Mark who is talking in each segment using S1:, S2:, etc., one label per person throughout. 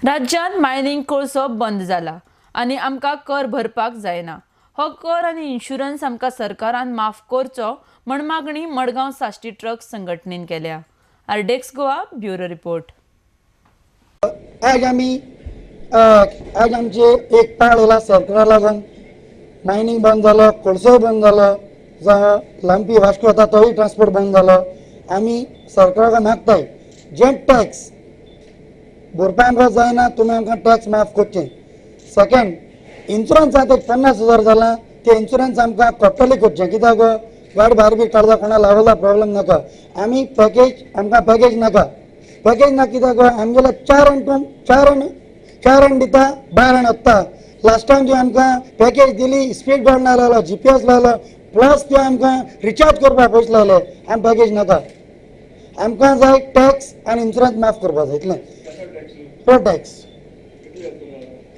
S1: राज्यांत मायनिंग कोळसो बंद जाला आनी आमकां कर भरपाक जायना। हो कर आनी इन्शुरन्स आमकां सरकारान माफ करचो म्हण मागणी मडगांव साश्टी ट्रक संघटनेन केल्या। आरडेक्स गोवा ब्युरो रिपोर्ट।
S2: आज आमचे एक पाळ येयला सरकारा लागून मायनिंग बंद जालो, कोळसो बंद जालो, जो लांबी वास्को वता तोय ट्रान्सपोर्ट बंद जालो। आमी सरकाराक मागताय जे टॅक्स भरपाय आमकां जायना तुमी आमकां टॅक्स माफ करचें। सेकंड, इन्शुरन्स आतां 50,000 जाला, ते इन्शुरन्स आमकां टोटली करचें, कित्याक गाडी भायर बी काडता कोणा लागला प्रॉब्लेम नाका। आमी पॅकेज आमकां पॅकेज नाका कित्याक आमगेले चार दिता 12 वता। लास्ट टायम जी आमकां पॅकेज दिली स्पीड गार्ड लायलो, GPS लायलो, प्लस ते आमकां रिचार्ज करपाक पयशे लायले। आमी पॅकेज नाका, आमकां जाय टॅक्स आनी इन्शुरन्स माफ करपाक जाय इतलें। रोड टॅक्स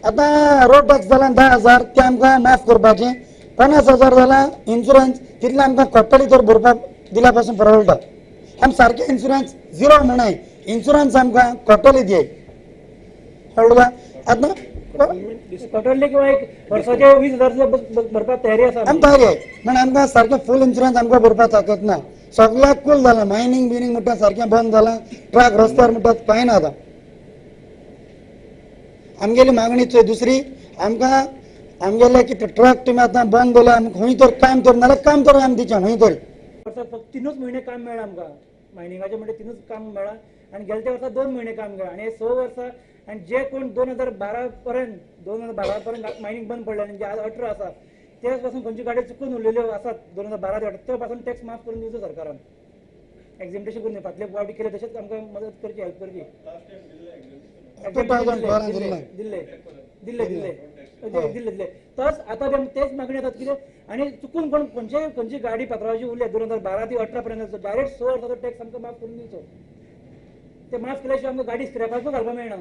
S2: आतां रोड टॅक्स जाला 10,000 ते आमकां माफ करपाचें। 50,000 जाला इन्शुरन्स, तितलें आमकां टोटली तर भरपाक दिल्या पासून परवडटा। आमी सारकें इन्शुरन्स झिरो म्हणनाय, इन्शुरन्स आमकां टोटली दिय कळ्ळें। आतां
S3: टोटली किंवा एक वर्साचे 20,000 भरपाक तयारी आसा
S2: आमी तयारी आहे, पण आमकां सारकें फूल इन्शुरन्स आमकां भरपाक ताकत ना। सगळ्याक कूल जाला, मायनिंग बिनिंग म्हणटा सारकें बंद जाला, ट्रक रस्त्यार म्हणटा कांय ना। आतां आमगेली मागणी दुसरी, आमकां आमगेले कितें ट्रक तुमी आतां बंद दवरला, खंय तर काम तर नाल्यार काम तर आमी दिवचे खंय तरी।
S3: वर्साक फक्त 3 म्हयने काम मेळ्ळा आमकां मायनिंगाचे, म्हणजे 3 काम मेळ्ळा आनी गेल्या वर्सा 2 म्हयने काम केलां आनी हे 6 वर्सां। आनी जे कोण 2012 पर्यंत मायनिंग बंद पडलें आनी जे आज 18 आसा ते पासून खंयची गाडी चुकून उरलेल्यो आसात 2012 ते पासून टॅक्स माफ करून दिवचो सरकारान, एक्झिम्टेशन करून फाटले फावटी केले तशेंच आमकां मदत करची, हेल्प करची। दिल्ले तस आतां तेच मागणी जातात कितें आनी चुकून कोण खंयची गाडी पात्रावाची उरल्या 2012 ते 18 पर्यंत डायरेक्ट 6 वर्साचो टॅक्स आमकां माफ करून दिवचो। ते माफ केल्या शिवाय आमकां गाडी स्क्रॅपाकूच घालपाक मेळना।